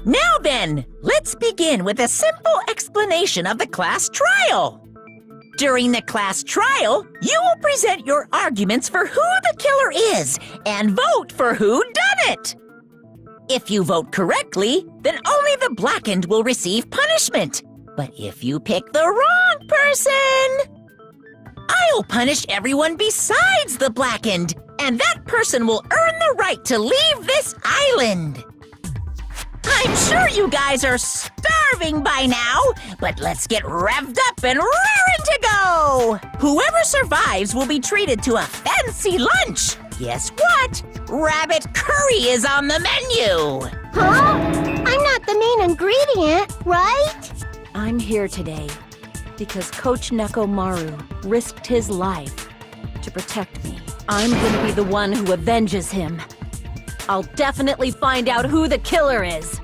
Now then, let's begin with a simple explanation of the class trial. During the class trial, you will present your arguments for who the killer is and vote for who done it. If you vote correctly, then only the blackened will receive punishment. But if you pick the wrong person, I'll punish everyone besides the blackened, and that person will earn the right to leave this island. I'm sure you guys are starving by now, but let's get revved up and raring to go! Whoever survives will be treated to a fancy lunch. Guess what? Rabbit curry is on the menu! Huh? I'm not the main ingredient, right? I'm here today because Coach Nekomaru risked his life to protect me. I'm gonna be the one who avenges him. I'll definitely find out who the killer is.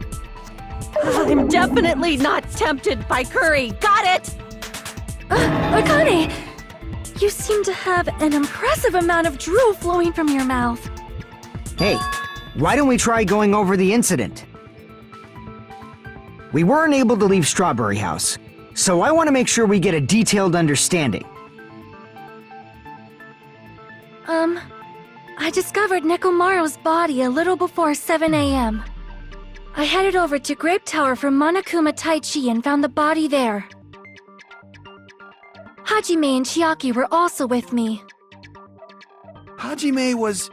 I'm definitely not tempted by curry. Got it? Akane! You seem to have an impressive amount of drool flowing from your mouth. Hey, why don't we try going over the incident? We weren't able to leave Strawberry House, so I want to make sure we get a detailed understanding. I discovered Nekomaru's body a little before 7 a.m. I headed over to Grape Tower from Monokuma Taichi and found the body there. Hajime and Chiaki were also with me. Hajime was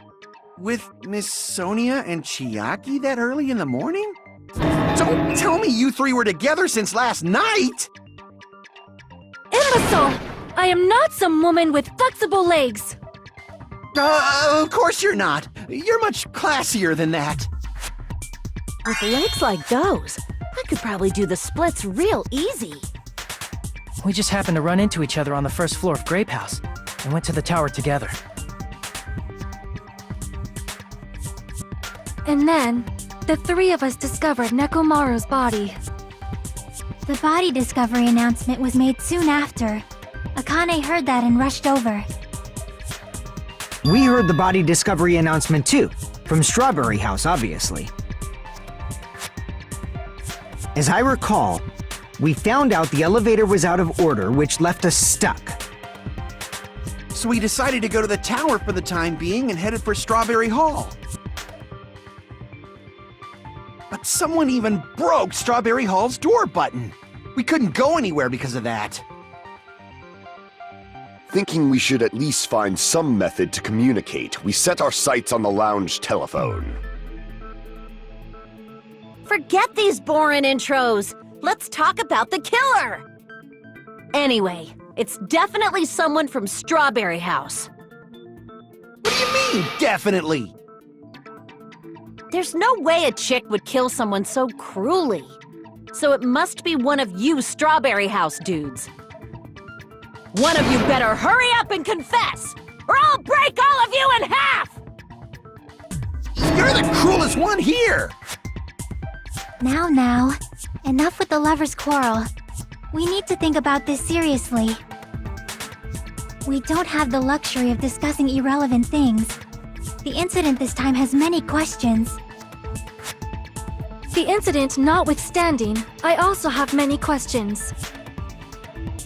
with Miss Sonia and Chiaki that early in the morning? Don't tell me you three were together since last night! Imbecile! I am not some woman with flexible legs! Of course you're not. You're much classier than that. With legs like those, I could probably do the splits real easy. We just happened to run into each other on the first floor of Grape House and went to the tower together. And then, the three of us discovered Nekomaru's body. The body discovery announcement was made soon after. Akane heard that and rushed over. We heard the body discovery announcement too, from Strawberry House, obviously. As I recall, we found out the elevator was out of order, which left us stuck. So we decided to go to the tower for the time being and headed for Strawberry Hall. But someone even broke Strawberry Hall's door button. We couldn't go anywhere because of that. Thinking we should at least find some method to communicate, we set our sights on the lounge telephone. Forget these boring intros. Let's talk about the killer. Anyway, it's definitely someone from Strawberry House. What do you mean, definitely? There's no way a chick would kill someone so cruelly. So it must be one of you Strawberry House dudes. One of you better hurry up and confess, or I'll break all of you in half! You're the cruelest one here! Now, enough with the lovers' quarrel. We need to think about this seriously. We don't have the luxury of discussing irrelevant things. The incident this time has many questions. The incident notwithstanding, I also have many questions.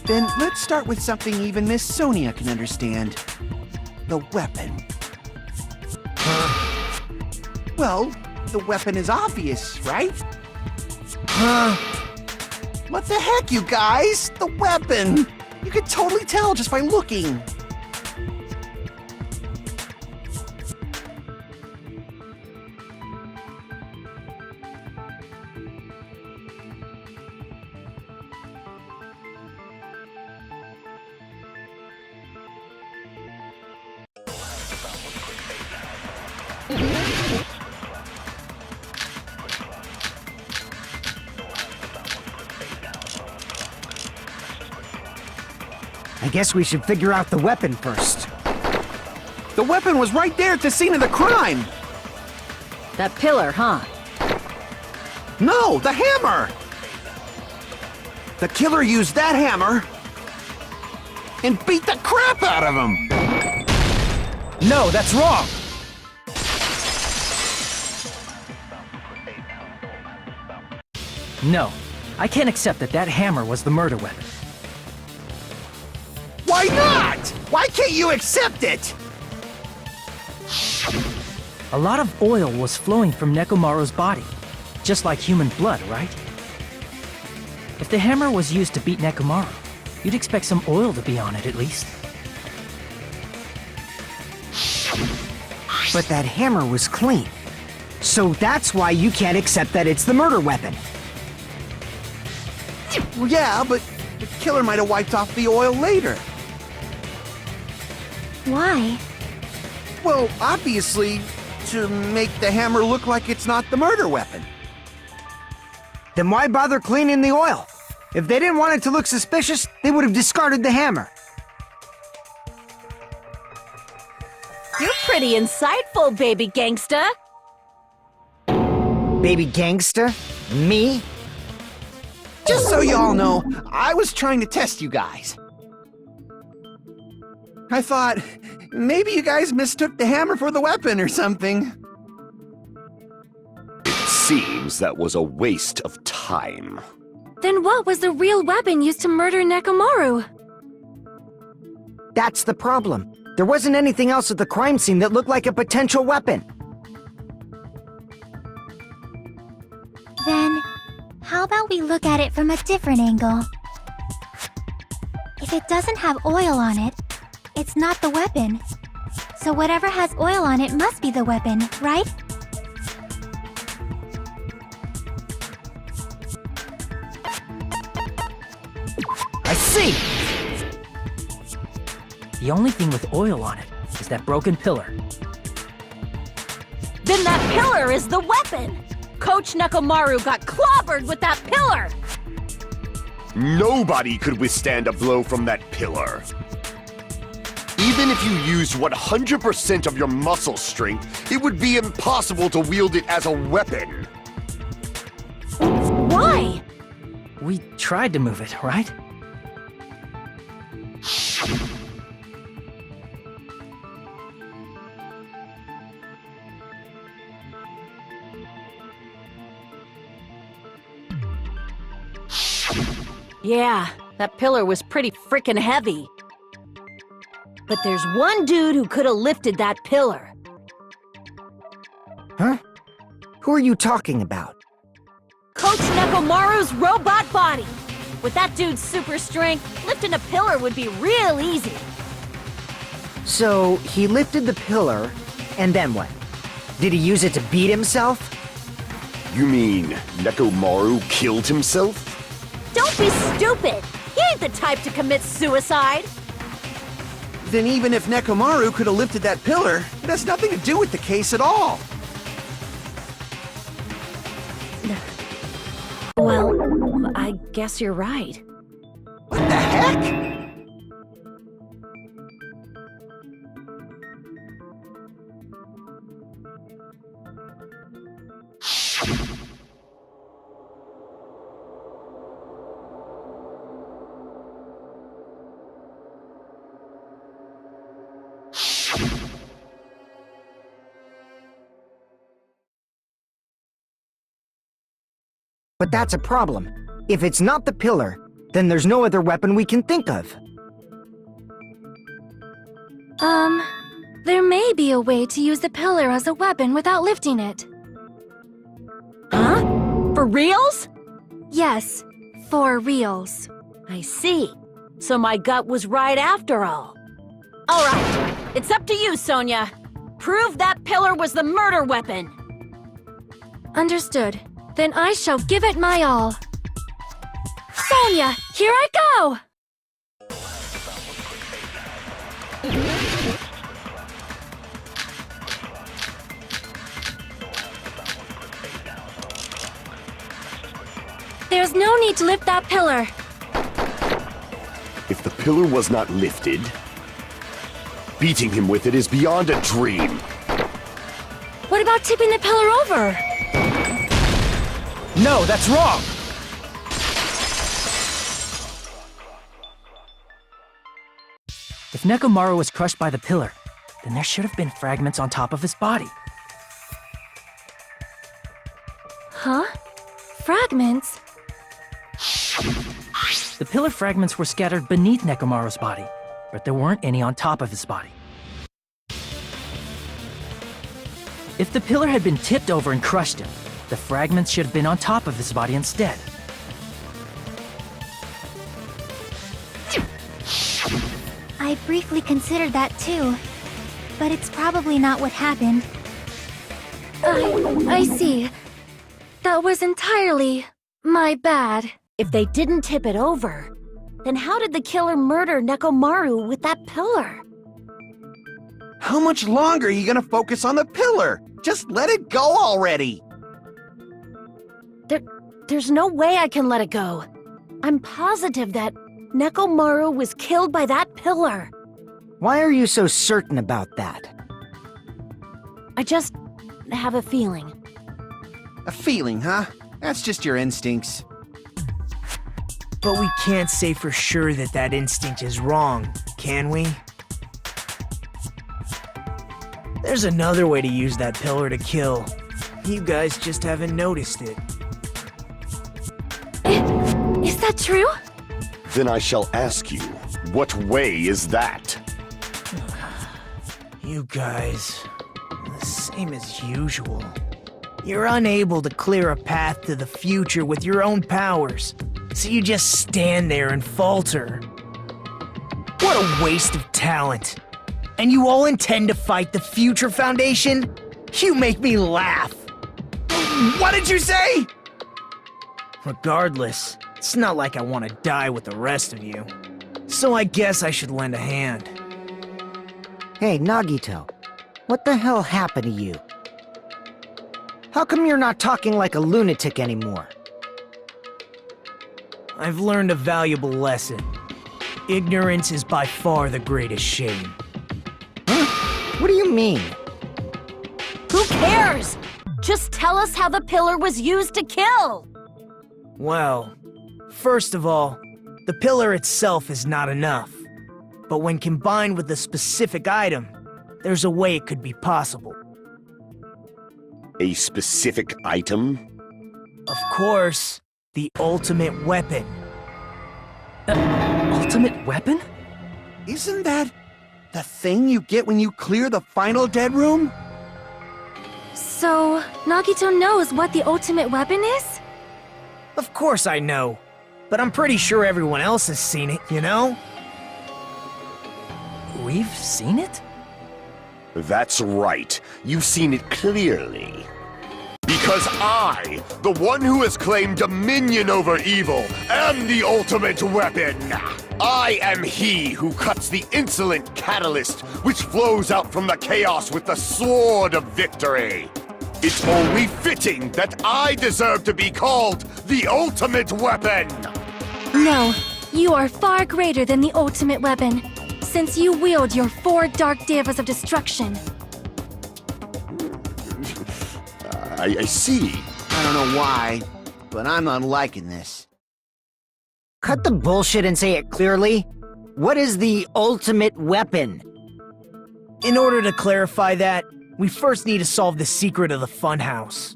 Then let's start with something even Miss Sonia can understand. The weapon. Well, the weapon is obvious, right? What the heck, you guys? The weapon! You could totally tell just by looking. I guess we should figure out the weapon first. The weapon was right there at the scene of the crime! That pillar, huh? No, the hammer! The killer used that hammer and beat the crap out of him! No, that's wrong! No, I can't accept that that hammer was the murder weapon. Why not? Why can't you accept it? A lot of oil was flowing from Nekomaru's body, just like human blood, right? If the hammer was used to beat Nekomaru, you'd expect some oil to be on it at least. But that hammer was clean. So that's why you can't accept that it's the murder weapon. Well, yeah, but the killer might have wiped off the oil later. Why? Well, obviously, to make the hammer look like it's not the murder weapon. Then why bother cleaning the oil? If they didn't want it to look suspicious, they would have discarded the hammer. You're pretty insightful, baby gangsta. Baby gangster? Me? Just so y'all know, I was trying to test you guys. I thought, maybe you guys mistook the hammer for the weapon or something. It seems that was a waste of time. Then what was the real weapon used to murder Nekomaru? That's the problem. There wasn't anything else at the crime scene that looked like a potential weapon. Then, how about we look at it from a different angle? If it doesn't have oil on it, it's not the weapon. So whatever has oil on it must be the weapon, right? I see! The only thing with oil on it is that broken pillar. Then that pillar is the weapon! Coach Nekomaru got clobbered with that pillar! Nobody could withstand a blow from that pillar. Even if you used 100% of your muscle strength, it would be impossible to wield it as a weapon. Why? We tried to move it, right? Yeah, that pillar was pretty frickin' heavy. But there's one dude who could have lifted that pillar. Huh? Who are you talking about? Coach Nekomaru's robot body! With that dude's super strength, lifting a pillar would be real easy. So, he lifted the pillar, and then what? Did he use it to beat himself? You mean Nekomaru killed himself? Don't be stupid! He ain't the type to commit suicide! Then even if Nekomaru could have lifted that pillar, it has nothing to do with the case at all. Well, I guess you're right. What the heck? But that's a problem. If it's not the pillar, then there's no other weapon we can think of. There may be a way to use the pillar as a weapon without lifting it. Huh? For reals? Yes, for reals. I see. So my gut was right after all. All right, it's up to you, Sonia. Prove that pillar was the murder weapon. Understood. Then I shall give it my all. Sonia, here I go! There's no need to lift that pillar. If the pillar was not lifted, beating him with it is beyond a dream. What about tipping the pillar over? No, that's wrong! If Nekomaru was crushed by the pillar, then there should have been fragments on top of his body. Huh? Fragments? The pillar fragments were scattered beneath Nekomaru's body, but there weren't any on top of his body. If the pillar had been tipped over and crushed him, the fragments should have been on top of his body instead. I briefly considered that too, but it's probably not what happened. I see. That was entirely my bad. If they didn't tip it over, then how did the killer murder Nekomaru with that pillar? How much longer are you gonna focus on the pillar? Just let it go already! There's no way I can let it go. I'm positive that Nekomaru was killed by that pillar. Why are you so certain about that? I just have a feeling. A feeling, huh? That's just your instincts. But we can't say for sure that that instinct is wrong, can we? There's another way to use that pillar to kill. You guys just haven't noticed it. Is that true? Then I shall ask you, what way is that? You guys, the same as usual. You're unable to clear a path to the future with your own powers, so you just stand there and falter. What a waste of talent. And you all intend to fight the Future Foundation? You make me laugh. What did you say? Regardless, it's not like I want to die with the rest of you. So I guess I should lend a hand. Hey, Nagito, what the hell happened to you? How come you're not talking like a lunatic anymore? I've learned a valuable lesson. Ignorance is by far the greatest shame. Huh? What do you mean? Who cares? Just tell us how the pillar was used to kill! Well, first of all, the pillar itself is not enough. But when combined with a specific item, there's a way it could be possible. A specific item? Of course, the ultimate weapon. Ultimate weapon? Isn't that the thing you get when you clear the final dead room? So, Nagito knows what the ultimate weapon is? Of course I know, but I'm pretty sure everyone else has seen it, you know? We've seen it? That's right. You've seen it clearly. Because I, the one who has claimed dominion over evil, am the ultimate weapon. I am he who cuts the insolent catalyst which flows out from the chaos with the sword of victory. It's only fitting that I deserve to be called the ultimate weapon. No, you are far greater than the ultimate weapon, since you wield your 4 dark devas of destruction. I see. I don't know why, but I'm not liking this. Cut the bullshit and say it clearly. What is the ultimate weapon? In order to clarify that, we first need to solve the secret of the funhouse.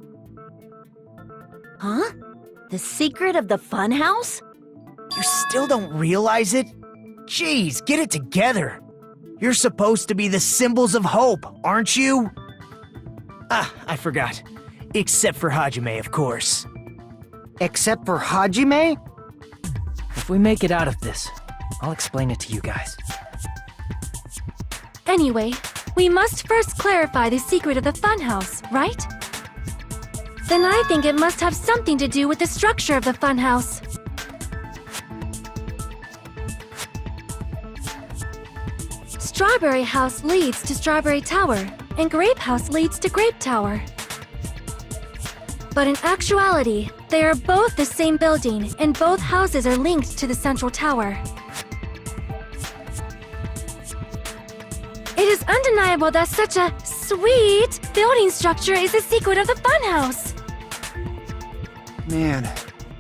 Huh? The secret of the funhouse? You still don't realize it? Jeez, get it together. You're supposed to be the symbols of hope, aren't you? Ah, I forgot. Except for Hajime, of course. Except for Hajime? If we make it out of this, I'll explain it to you guys. Anyway, we must first clarify the secret of the funhouse, right? Then I think it must have something to do with the structure of the funhouse. Strawberry House leads to Strawberry Tower, and Grape House leads to Grape Tower. But in actuality, they are both the same building, and both houses are linked to the central tower. It is undeniable that such a sweet building structure is the secret of the funhouse. Man,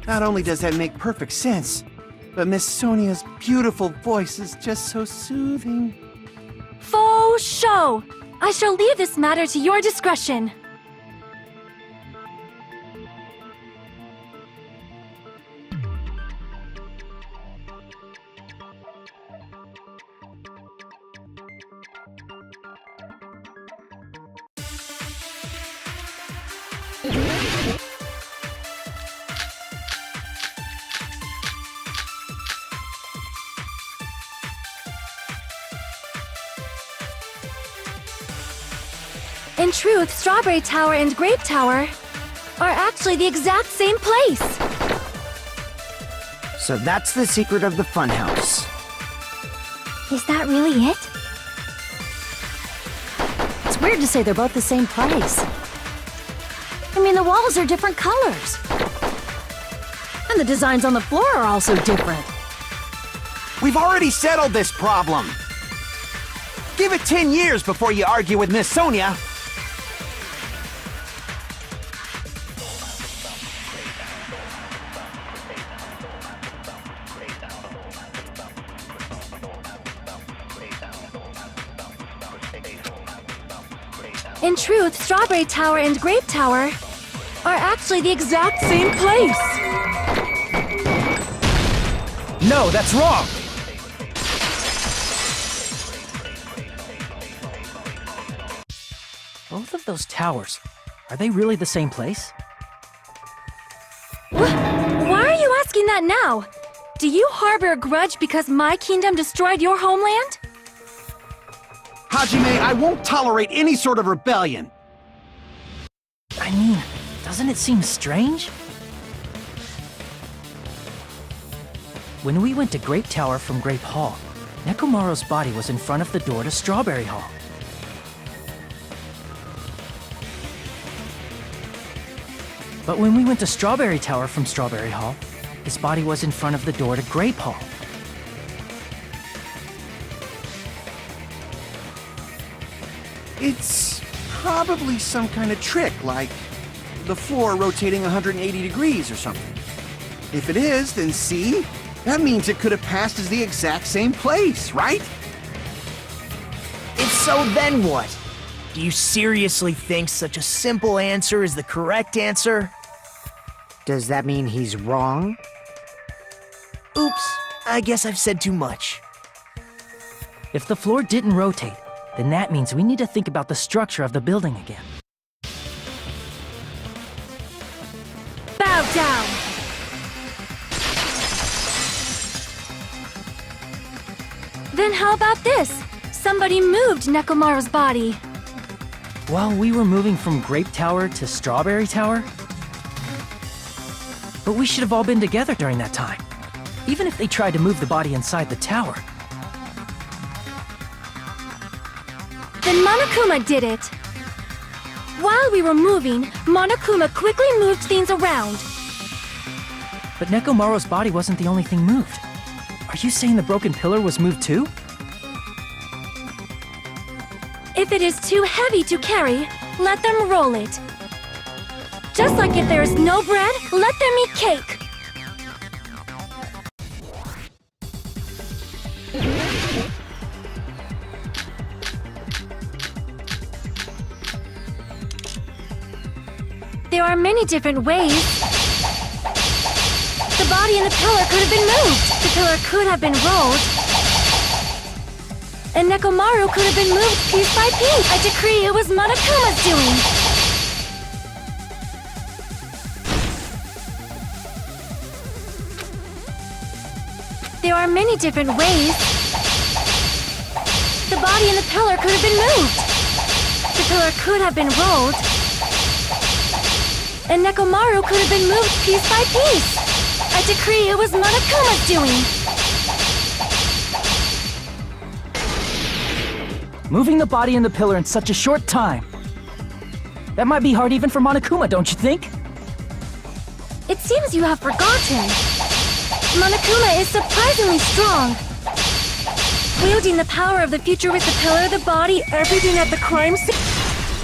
not only does that make perfect sense, But Miss Sonia's beautiful voice is just so soothing. Faux show! I shall leave this matter to your discretion. In truth, Strawberry Tower and Grape Tower are actually the exact same place. So that's the secret of the funhouse. Is that really it? It's weird to say they're both the same place. I mean, the walls are different colors. And the designs on the floor are also different. We've already settled this problem. Give it 10 years before you argue with Miss Sonia. In truth, Strawberry Tower and Grape Tower are actually the exact same place. No, that's wrong! Both of those towers, are they really the same place? Why are you asking that now? Do you harbor a grudge because my kingdom destroyed your homeland? Hajime, I won't tolerate any sort of rebellion. I mean, doesn't it seem strange? When we went to Grape Tower from Grape Hall, Nekomaru's body was in front of the door to Strawberry Hall. But when we went to Strawberry Tower from Strawberry Hall, his body was in front of the door to Grape Hall. It's probably some kind of trick, like the floor rotating 180 degrees or something. If it is, then see? That means it could have passed as the exact same place, right? If so, then what? Do you seriously think such a simple answer is the correct answer? Does that mean he's wrong? Oops, I guess I've said too much. If the floor didn't rotate, then that means we need to think about the structure of the building again. Bow down! Then how about this? Somebody moved Nekomaru's body. While we were moving from Grape Tower to Strawberry Tower? But we should have all been together during that time. Even if they tried to move the body inside the tower. Then Monokuma did it. While we were moving, Monokuma quickly moved things around. But Nekomaru's body wasn't the only thing moved. Are you saying the broken pillar was moved too? If it is too heavy to carry, let them roll it. Just like if there is no bread, let them eat cake. There are many different ways. The body and the pillar could have been moved. The pillar could have been rolled. And Nekomaru could have been moved piece by piece. I decree it was Monokuma's doing. There are many different ways. The body and the pillar could have been moved. The pillar could have been rolled. And Nekomaru could have been moved piece by piece. I decree it was Monokuma's doing. Moving the body and the pillar in such a short time. That might be hard even for Monokuma, don't you think? It seems you have forgotten. Monokuma is surprisingly strong. Wielding the power of the future with the pillar, the body, everything at the crime scene.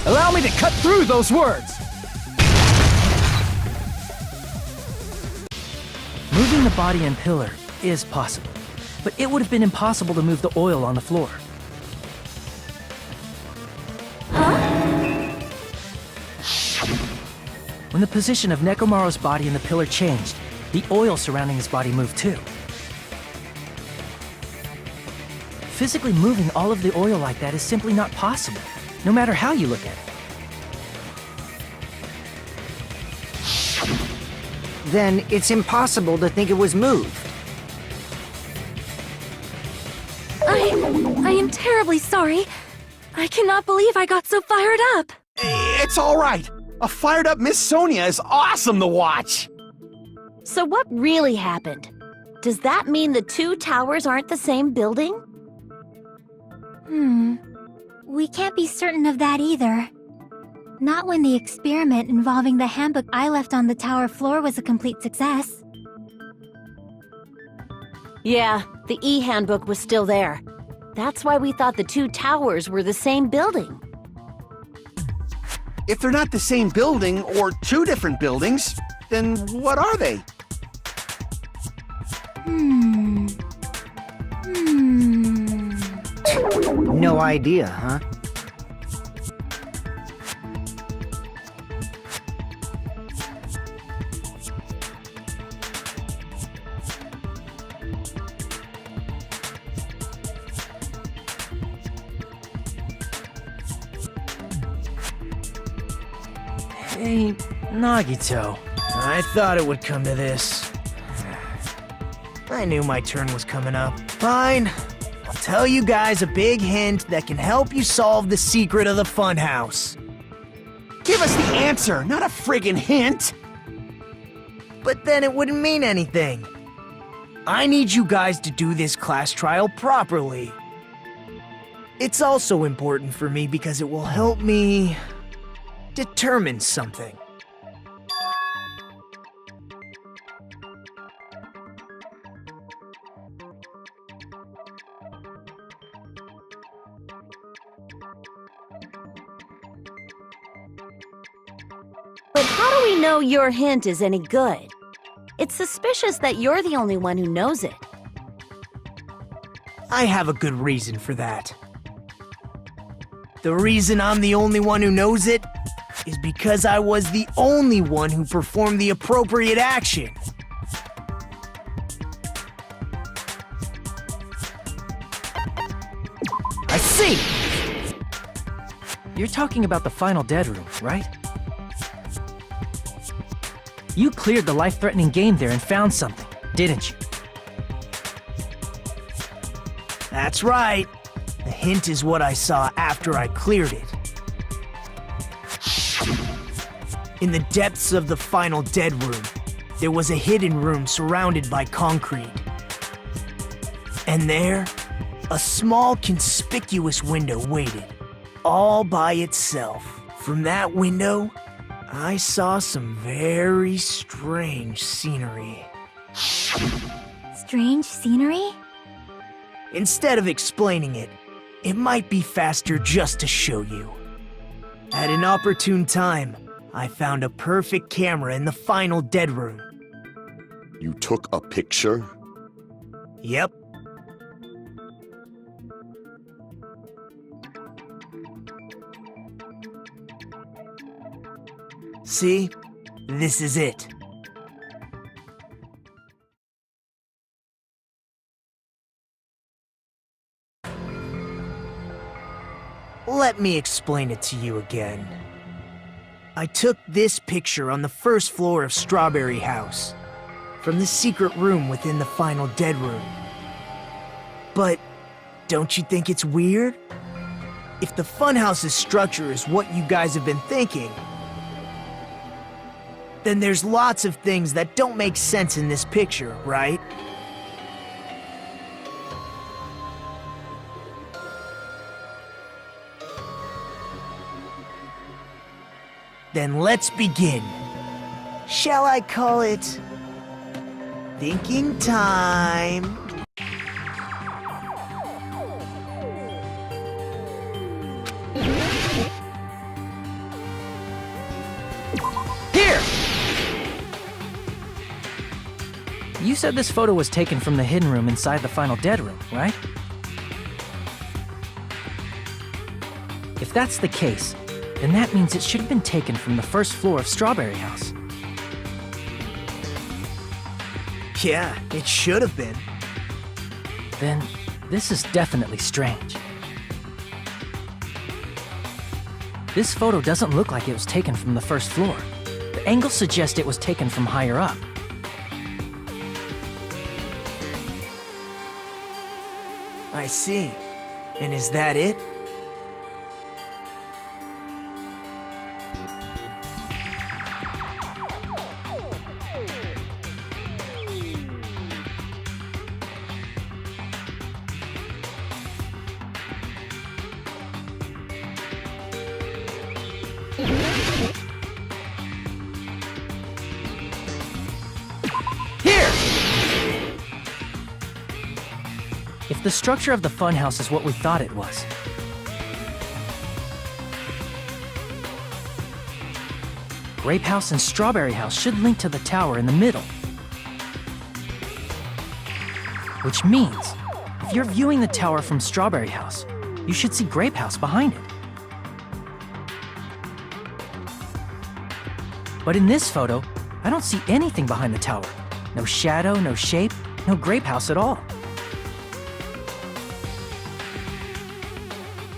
Allow me to cut through those words! Moving the body and pillar is possible, but it would have been impossible to move the oil on the floor. When the position of Nekomaru's body in the pillar changed, the oil surrounding his body moved too. Physically moving all of the oil like that is simply not possible, no matter how you look at it. Then it's impossible to think it was moved. I am terribly sorry. I cannot believe I got so fired up. It's all right. A fired up Miss Sonia is awesome to watch. So what really happened? Does that mean the two towers aren't the same building? We can't be certain of that either. Not when the experiment involving the handbook I left on the tower floor was a complete success. Yeah, the E-handbook was still there. That's why we thought the two towers were the same building. If they're not the same building or two different buildings, then what are they? No idea, huh? Hey, Nagito. I thought it would come to this. I knew my turn was coming up. Fine. I'll tell you guys a big hint that can help you solve the secret of the funhouse. Give us the answer, not a friggin' hint. But then it wouldn't mean anything. I need you guys to do this class trial properly. It's also important for me because it will help me determine something. But how do we know your hint is any good? It's suspicious that you're the only one who knows it. I have a good reason for that. The reason I'm the only one who knows it is because I was the only one who performed the appropriate action. I see! You're talking about the final dead room, right? You cleared the life-threatening game there and found something, didn't you? That's right. The hint is what I saw after I cleared it. In the depths of the final dead room, there was a hidden room surrounded by concrete. And there, a small conspicuous window waited, all by itself. From that window, I saw some very strange scenery. Strange scenery? Instead of explaining it, it might be faster just to show you. At an opportune time, I found a perfect camera in the final dead room. You took a picture? Yep. See? This is it. Let me explain it to you again. I took this picture on the first floor of Strawberry House, from the secret room within the final dead room. But don't you think it's weird? If the funhouse's structure is what you guys have been thinking, then there's lots of things that don't make sense in this picture, right? Then let's begin. Shall I call it thinking time? You said this photo was taken from the hidden room inside the final dead room, right? If that's the case, then that means it should have been taken from the first floor of Strawberry House. Yeah, it should have been. Then, this is definitely strange. This photo doesn't look like it was taken from the first floor. The angles suggest it was taken from higher up. I see. And is that it? If the structure of the funhouse is what we thought it was, Grape House and Strawberry House should link to the tower in the middle. Which means, if you're viewing the tower from Strawberry House, you should see Grape House behind it. But in this photo, I don't see anything behind the tower. No shadow, no shape, no Grape House at all.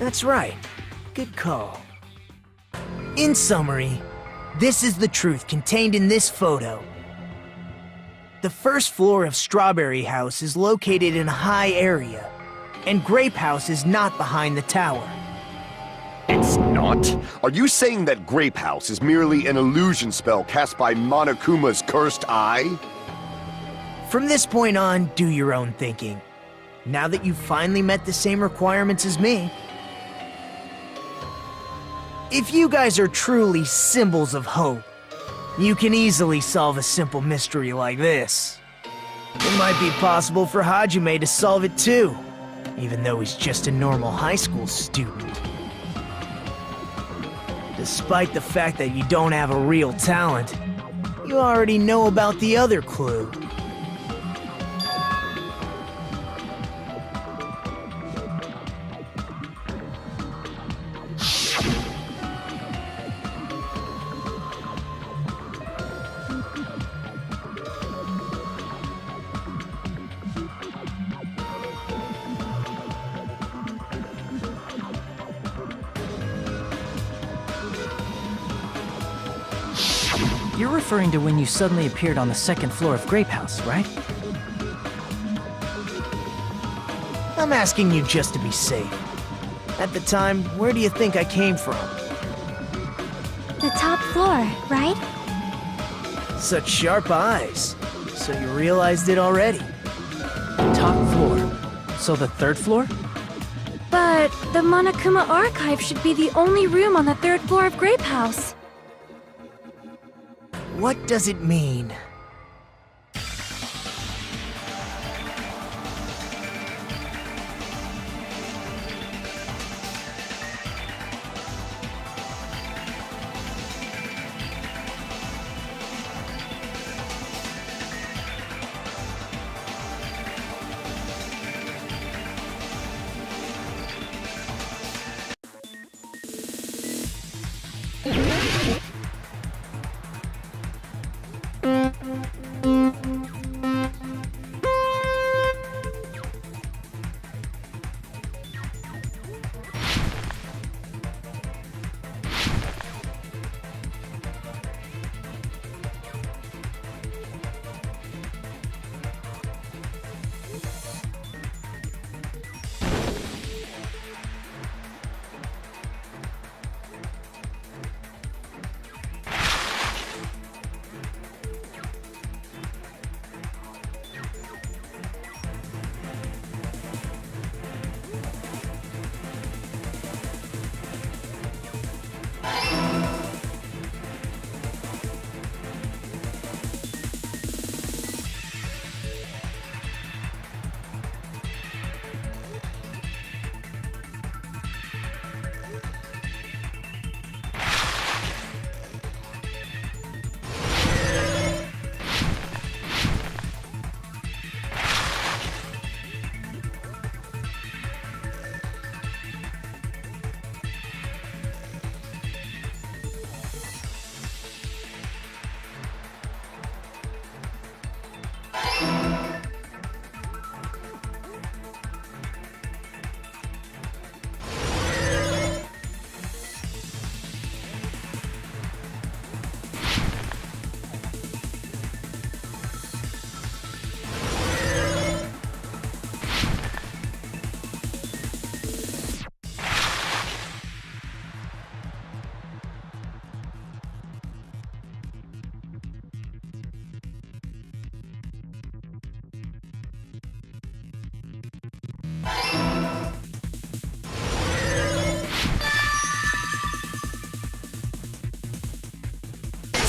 That's right. Good call. In summary, this is the truth contained in this photo. The first floor of Strawberry House is located in a high area, and Grape House is not behind the tower. It's not? Are you saying that Grape House is merely an illusion spell cast by Monokuma's cursed eye? From this point on, do your own thinking. Now that you've finally met the same requirements as me, if you guys are truly symbols of hope, you can easily solve a simple mystery like this. It might be possible for Hajime to solve it too, even though he's just a normal high school student. Despite the fact that you don't have a real talent, you already know about the other clue. You're referring to when you suddenly appeared on the second floor of Grape House, right? I'm asking you just to be safe. At the time, where do you think I came from? The top floor, right? Such sharp eyes. So you realized it already. Top floor. So the third floor? But the Monokuma Archive should be the only room on the third floor of Grape House. What does it mean?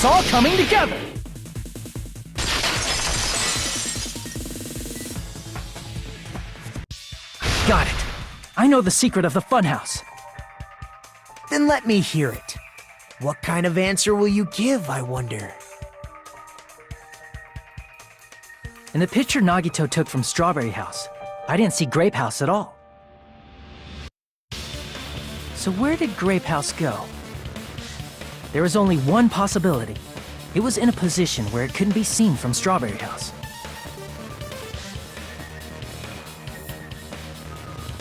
it's all coming together! Got it. I know the secret of the funhouse. Then let me hear it. What kind of answer will you give, I wonder? In the picture Nagito took from Strawberry House, I didn't see Grape House at all. So where did Grape House go? There was only one possibility. It was in a position where it couldn't be seen from Strawberry House.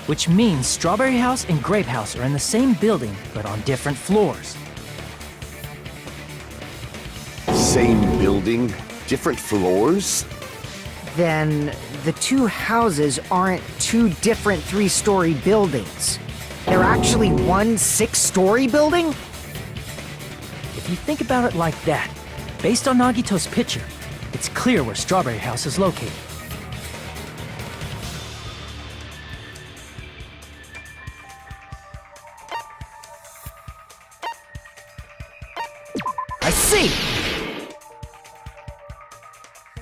Which means Strawberry House and Grape House are in the same building, but on different floors. Same building, different floors? Then the two houses aren't two different 3-story buildings. They're actually one 6-story building? If you think about it like that, based on Nagito's picture, it's clear where Strawberry House is located. I see!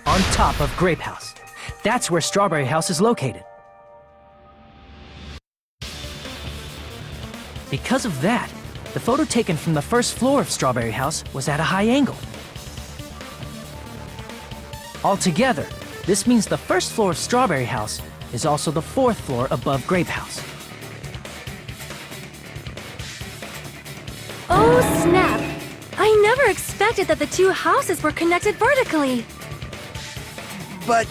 On top of Grape House. That's where Strawberry House is located. Because of that, the photo taken from the first floor of Strawberry House was at a high angle. Altogether, this means the first floor of Strawberry House is also the 4th floor above Grape House. Oh, snap! I never expected that the two houses were connected vertically. But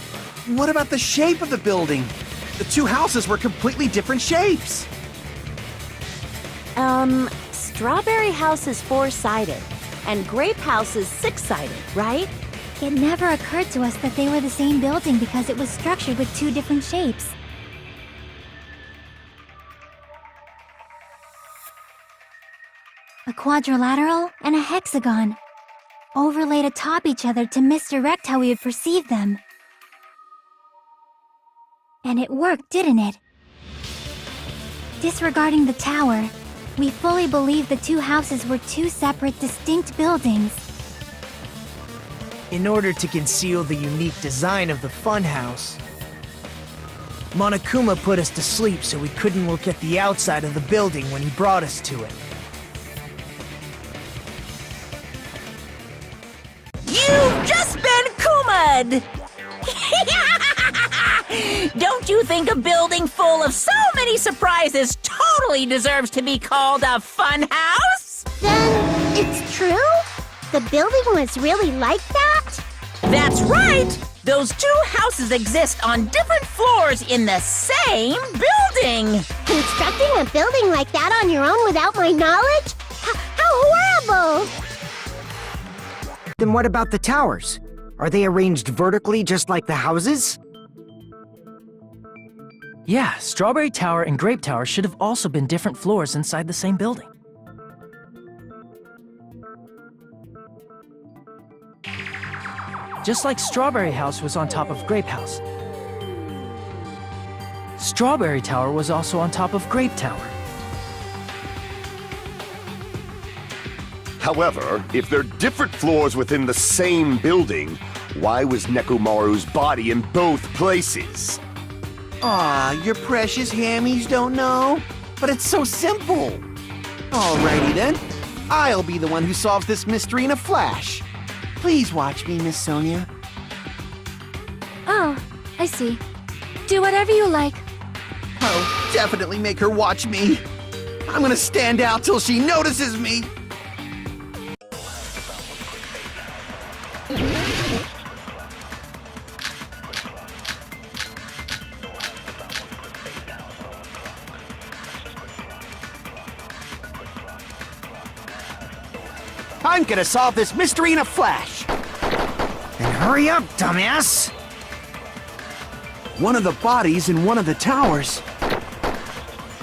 what about the shape of the building? The two houses were completely different shapes. Strawberry House is 4-sided, and Grape House is 6-sided, right? It never occurred to us that they were the same building because it was structured with two different shapes. A quadrilateral and a hexagon, overlaid atop each other to misdirect how we would perceive them. And it worked, didn't it? Disregarding the tower, we fully believed the two houses were two separate, distinct buildings. In order to conceal the unique design of the funhouse, Monokuma put us to sleep so we couldn't look at the outside of the building when he brought us to it. You've just been Kuma'd! Don't you think a building full of so many surprises totally deserves to be called a fun house? Then it's true? The building was really like that? That's right! Those two houses exist on different floors in the same building! Constructing a building like that on your own without my knowledge? How horrible! Then what about the towers? Are they arranged vertically just like the houses? Yeah, Strawberry Tower and Grape Tower should have also been different floors inside the same building. Just like Strawberry House was on top of Grape House. Strawberry Tower was also on top of Grape Tower. However, if they're different floors within the same building, why was Nekomaru's body in both places? Aw, your precious hammies don't know? But it's so simple. Alrighty then. I'll be the one who solves this mystery in a flash. Please watch me, Miss Sonia. Oh, I see. Do whatever you like. Oh, definitely make her watch me. I'm gonna stand out till she notices me. I'm gonna solve this mystery in a flash. Then hurry up, dumbass! One of the bodies in one of the towers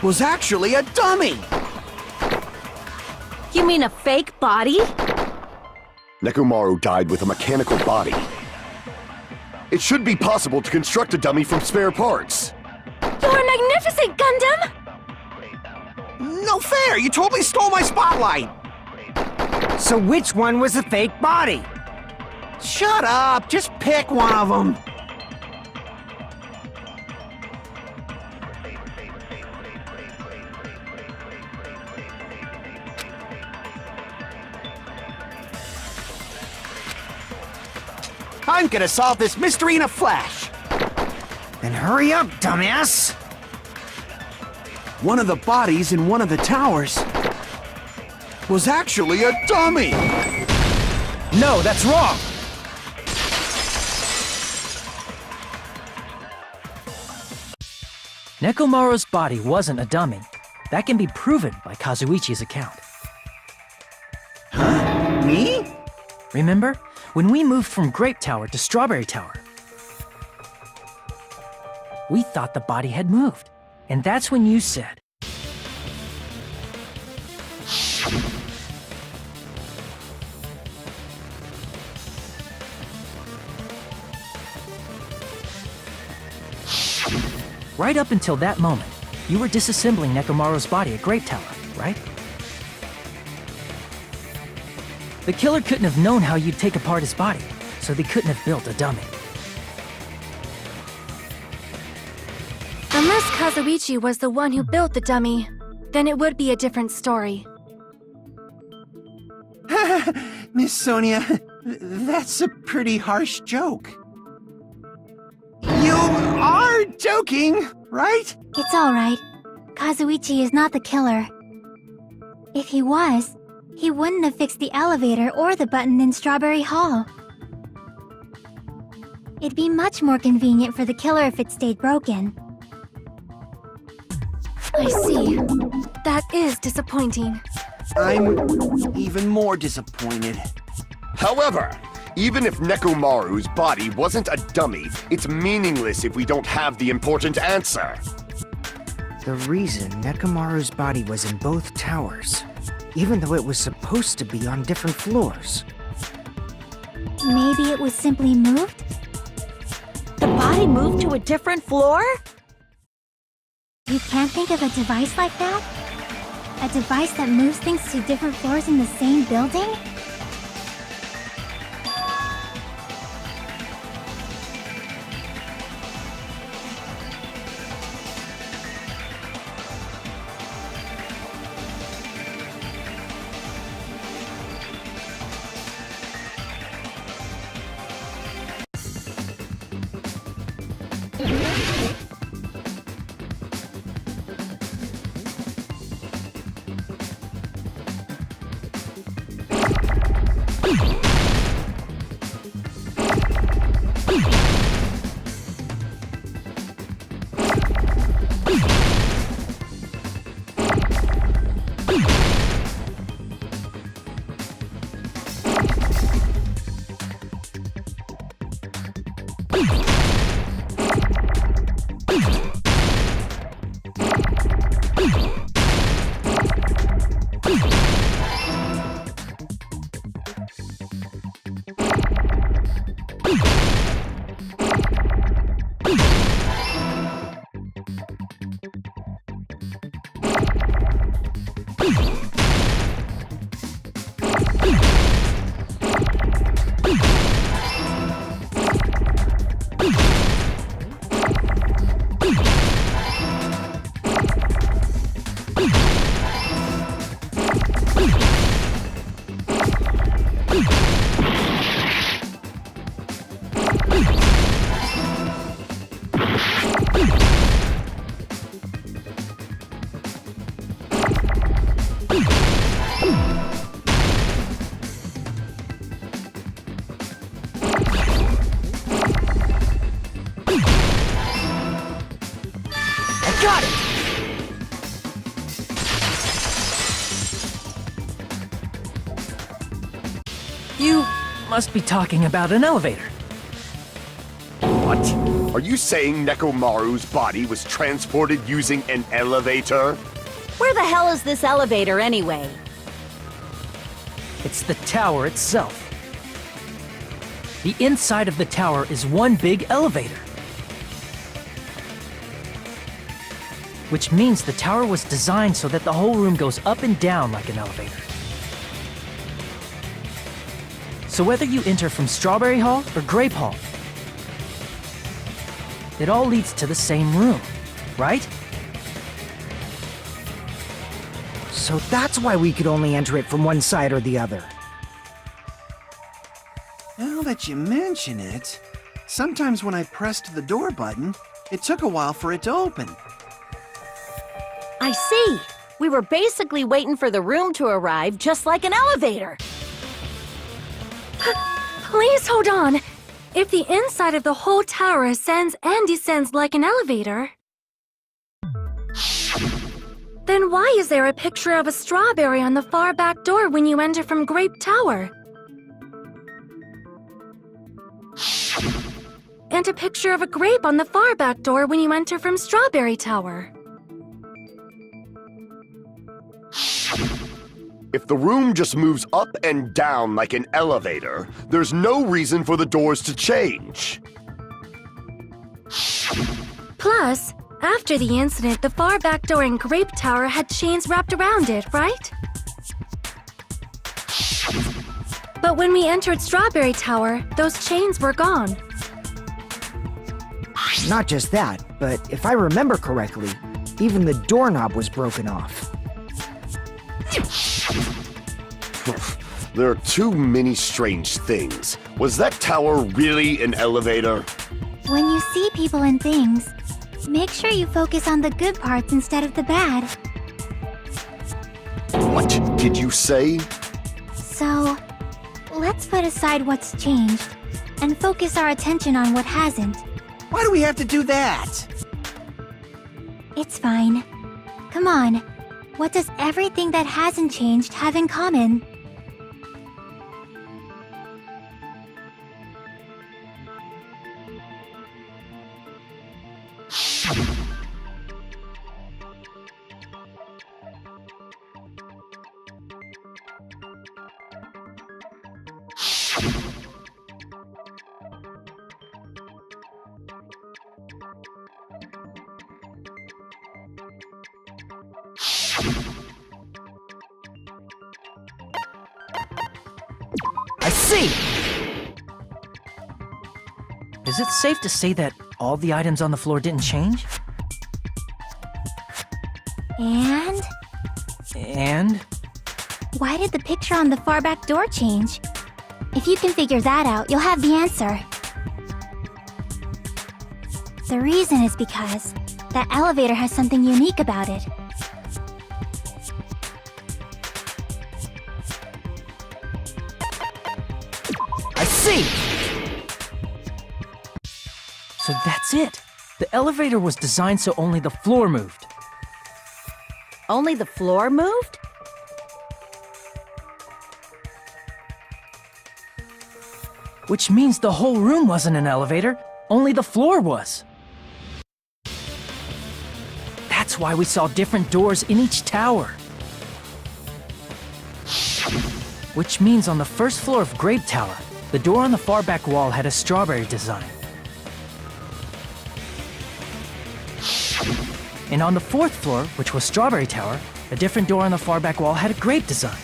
was actually a dummy. You mean a fake body? Nekomaru died with a mechanical body. It should be possible to construct a dummy from spare parts. You're magnificent, Gundam! No fair! You totally stole my spotlight! So which one was the fake body? Shut up! Just pick one of them! I'm gonna solve this mystery in a flash! Then hurry up, dumbass! One of the bodies in one of the towers was actually a dummy! No, that's wrong! Nekomaru's body wasn't a dummy. That can be proven by Kazuichi's account. Me? Remember? When we moved from Grape Tower to Strawberry Tower, we thought the body had moved. And that's when you said, right up until that moment, you were disassembling Nekomaru's body at Grape Tower, right? The killer couldn't have known how you'd take apart his body, so they couldn't have built a dummy. Unless Kazuichi was the one who built the dummy, then it would be a different story. Miss Sonia, that's a pretty harsh joke. You are joking, right? It's alright. Kazuichi is not the killer. If he was, he wouldn't have fixed the elevator or the button in Strawberry Hall. It'd be much more convenient for the killer if it stayed broken. I see. That is disappointing. I'm even more disappointed. However, even if Nekomaru's body wasn't a dummy, it's meaningless if we don't have the important answer. The reason Nekomaru's body was in both towers, even though it was supposed to be on different floors. Maybe it was simply moved? The body moved to a different floor? You can't think of a device like that? A device that moves things to different floors in the same building? Got it! You must be talking about an elevator. What? Are you saying Nekomaru's body was transported using an elevator? Where the hell is this elevator anyway? It's the tower itself. The inside of the tower is one big elevator. Which means the tower was designed so that the whole room goes up and down like an elevator. So whether you enter from Strawberry Hall or Grape Hall, it all leads to the same room, right? So that's why we could only enter it from one side or the other. Now that you mention it, sometimes when I pressed the door button, it took a while for it to open. I see. We were basically waiting for the room to arrive, just like an elevator. Please hold on. If the inside of the whole tower ascends and descends like an elevator, then why is there a picture of a strawberry on the far back door when you enter from Grape Tower? And a picture of a grape on the far back door when you enter from Strawberry Tower. If the room just moves up and down like an elevator, there's no reason for the doors to change. Plus, after the incident, the far back door in Grape Tower had chains wrapped around it, right? But when we entered Strawberry Tower, those chains were gone. Not just that, but if I remember correctly, even the doorknob was broken off. There are too many strange things. Was that tower really an elevator? When you see people and things, make sure you focus on the good parts instead of the bad. What did you say? So, let's put aside what's changed and focus our attention on what hasn't. Why do we have to do that? It's fine. Come on. What does everything that hasn't changed have in common? I see! Is it safe to say that all the items on the floor didn't change? And? And? Why did the picture on the far back door change? If you can figure that out, you'll have the answer. The reason is because that elevator has something unique about it. I see! So that's it. The elevator was designed so only the floor moved. Only the floor moved? Which means the whole room wasn't an elevator, only the floor was. That's why we saw different doors in each tower. Which means on the first floor of Grape Tower, the door on the far back wall had a strawberry design. And on the fourth floor, which was Strawberry Tower, a different door on the far back wall had a grape design.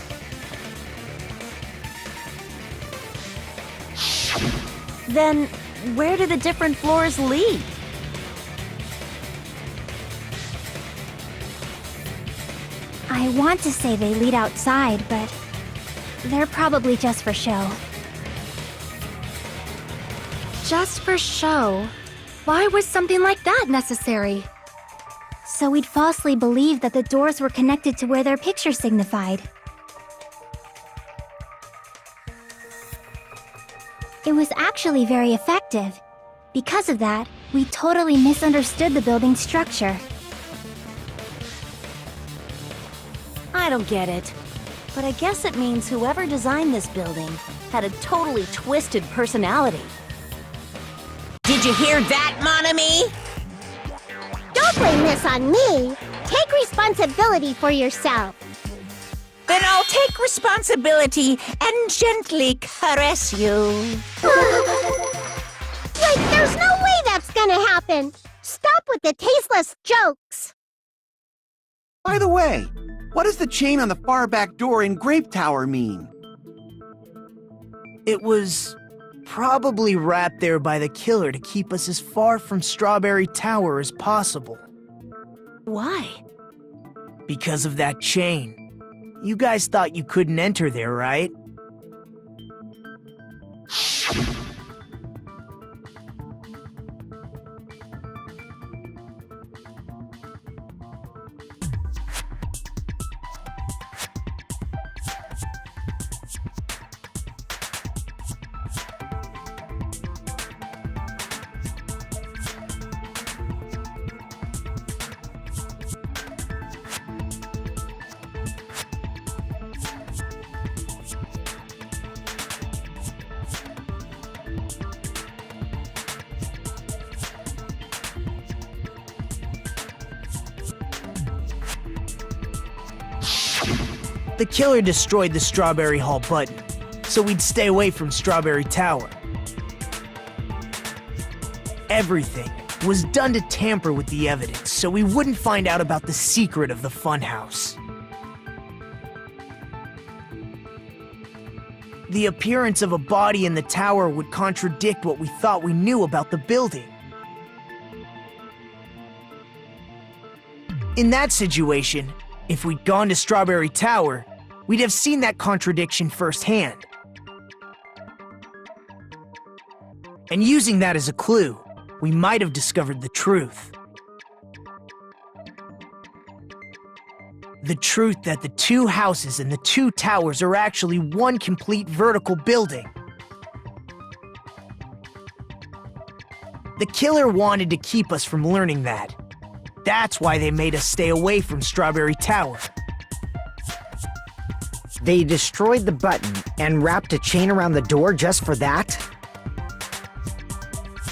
Then, where do the different floors lead? I want to say they lead outside, but they're probably just for show. Just for show? Why was something like that necessary? So we'd falsely believe that the doors were connected to where their picture signified. It was actually very effective. Because of that, we totally misunderstood the building's structure. I don't get it. But I guess it means whoever designed this building had a totally twisted personality. Did you hear that, mon ami? Don't blame this on me. Take responsibility for yourself. Then I'll take responsibility and gently caress you. Like, there's no way that's gonna happen. Stop with the tasteless jokes. By the way, what does the chain on the far back door in Grape Tower mean? It was probably wrapped there by the killer to keep us as far from Strawberry Tower as possible. Why? Because of that chain. You guys thought you couldn't enter there, right? The killer destroyed the Strawberry Hall button, so we'd stay away from Strawberry Tower. Everything was done to tamper with the evidence, so we wouldn't find out about the secret of the funhouse. The appearance of a body in the tower would contradict what we thought we knew about the building. In that situation, if we'd gone to Strawberry Tower, we'd have seen that contradiction firsthand. And using that as a clue, we might have discovered the truth. The truth that the two houses and the two towers are actually one complete vertical building. The killer wanted to keep us from learning that. That's why they made us stay away from Strawberry Tower. They destroyed the button and wrapped a chain around the door just for that?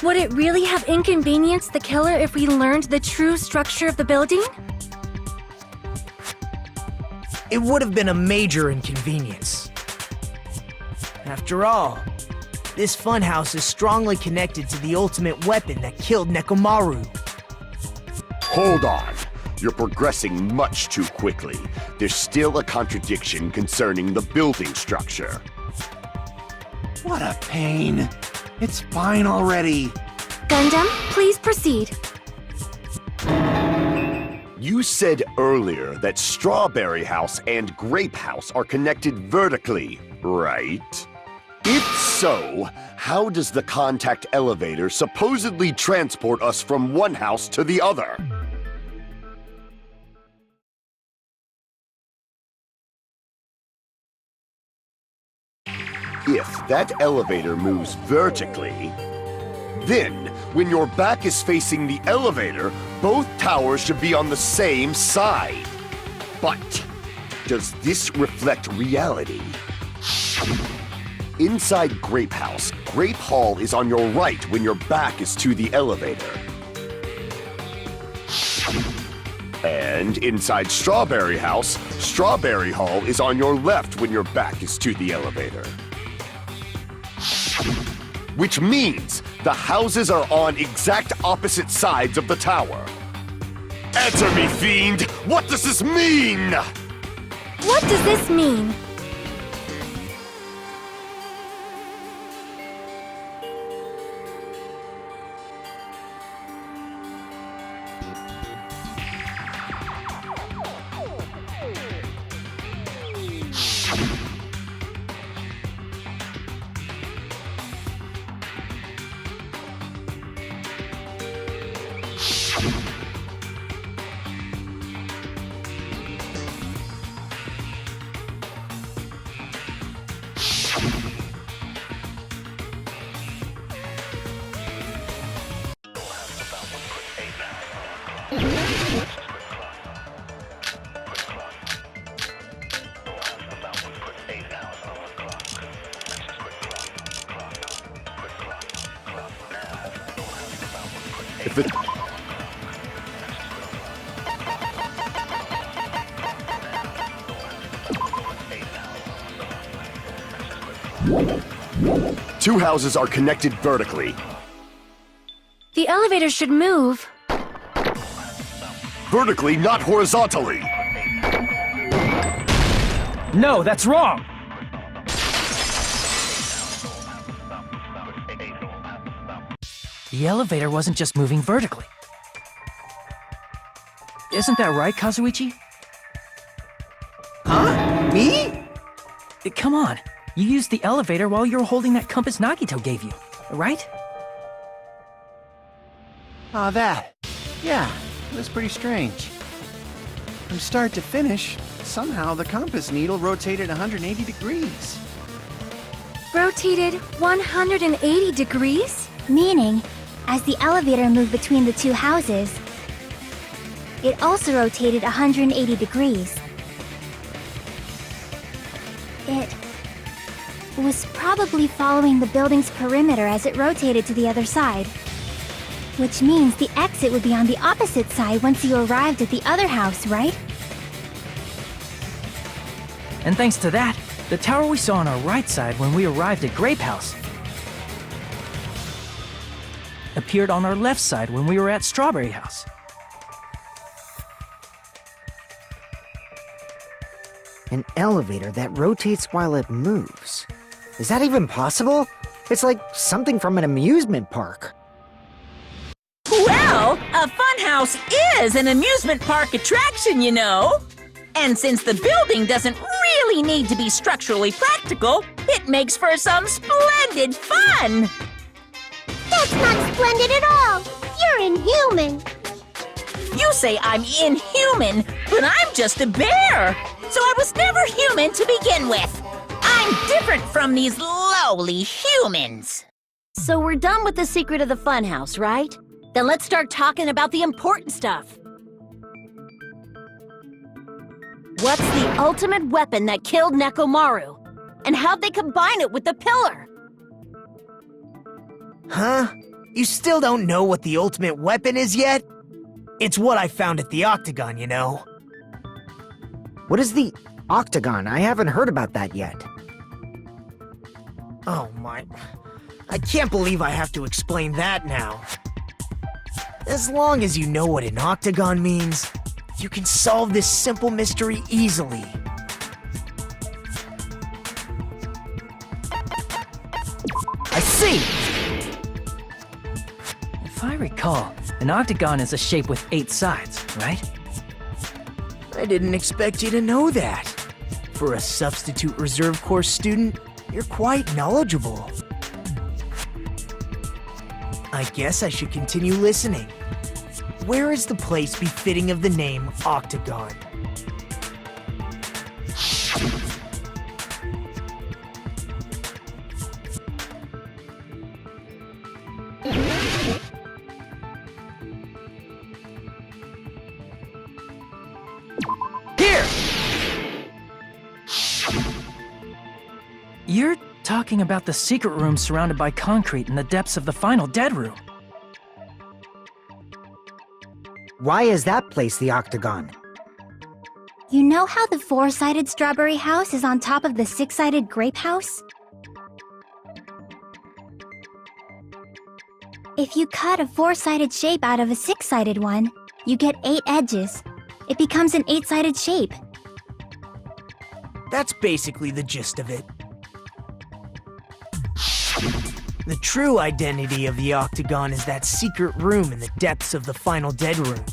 Would it really have inconvenienced the killer if we learned the true structure of the building? It would have been a major inconvenience. After all, this funhouse is strongly connected to the ultimate weapon that killed Nekomaru. Hold on. You're progressing much too quickly. There's still a contradiction concerning the building structure. What a pain. It's fine already. Gundam, please proceed. You said earlier that Strawberry House and Grape House are connected vertically, right? If so, how does the contact elevator supposedly transport us from one house to the other? If that elevator moves vertically, then when your back is facing the elevator, both towers should be on the same side. But does this reflect reality? Inside Grape House, Grape Hall is on your right when your back is to the elevator. And inside Strawberry House, Strawberry Hall is on your left when your back is to the elevator. Which means the houses are on exact opposite sides of the tower. Answer me, fiend! What does this mean? What does this mean? If the... Two houses are connected vertically. The elevator should move. Vertically, not horizontally. No, that's wrong! the elevator wasn't just moving vertically. Isn't that right, Kazuichi? Huh? Me? Come on, you used the elevator while you were holding that compass Nagito gave you, right? Ah, that. Yeah, it was pretty strange. From start to finish, somehow the compass needle rotated 180 degrees. Rotated 180 degrees? Meaning, as the elevator moved between the two houses, it also rotated 180 degrees. It was probably following the building's perimeter as it rotated to the other side. Which means the exit would be on the opposite side once you arrived at the other house, right? And thanks to that, the tower we saw on our right side when we arrived at Grape House appeared on our left side when we were at Strawberry House. An elevator that rotates while it moves. Is that even possible? It's like something from an amusement park. Well, a funhouse is an amusement park attraction, you know. And since the building doesn't really need to be structurally practical, it makes for some splendid fun. That's not splendid at all. You're inhuman. You say I'm inhuman, but I'm just a bear. So I was never human to begin with. I'm different from these lowly humans. So we're done with the secret of the funhouse, right? Then let's start talking about the important stuff. What's the ultimate weapon that killed Nekomaru? And how'd they combine it with the pillar? Huh? You still don't know what the ultimate weapon is yet? It's what I found at the Octagon, you know. What is the Octagon? I haven't heard about that yet. Oh my... I can't believe I have to explain that now. As long as you know what an Octagon means, you can solve this simple mystery easily. I see! If I recall, an octagon is a shape with 8 sides, right? I didn't expect you to know that. For a substitute reserve course student, you're quite knowledgeable. I guess I should continue listening. Where is the place befitting of the name Octagon? Here! You're talking about the secret room surrounded by concrete in the depths of the final dead room. Why is that place the Octagon? You know how the 4-sided strawberry house is on top of the 6-sided grape house? If you cut a 4-sided shape out of a 6-sided one, you get 8 edges. It becomes an 8-sided shape. That's basically the gist of it. The true identity of the Octagon is that secret room in the depths of the final dead room.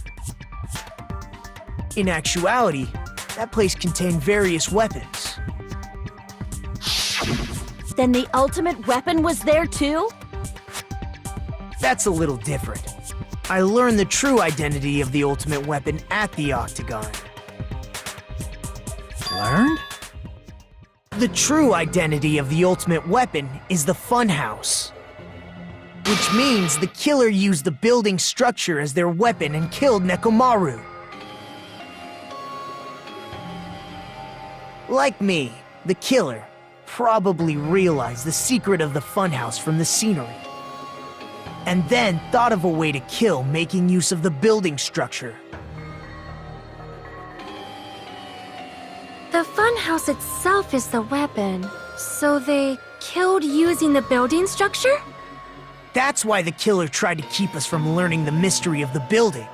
In actuality, that place contained various weapons. Then the ultimate weapon was there too? That's a little different. I learned the true identity of the ultimate weapon at the Octagon. Learned? The true identity of the ultimate weapon is the funhouse. Which means the killer used the building structure as their weapon and killed Nekomaru. Like me, the killer probably realized the secret of the funhouse from the scenery. And then thought of a way to kill making use of the building structure. The funhouse itself is the weapon, so they killed using the building structure? That's why the killer tried to keep us from learning the mystery of the building.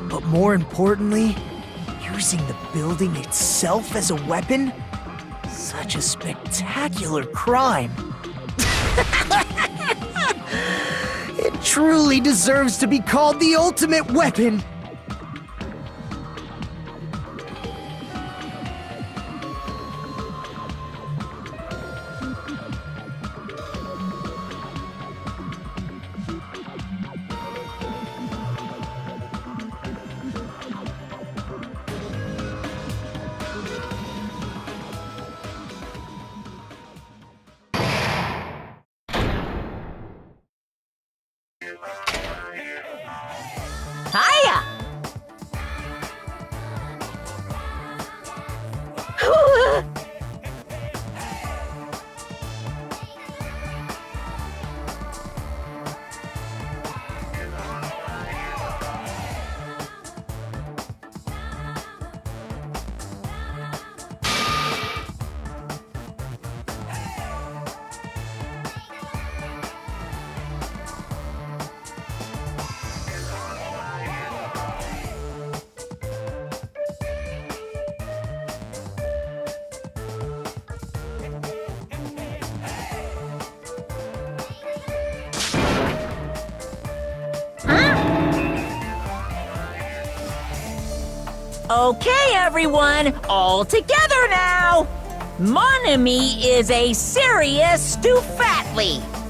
But more importantly, using the building itself as a weapon? Such a spectacular crime. It truly deserves to be called the ultimate weapon. Hiya! Okay, everyone, all together now! Mon ami is a serious Stufatly.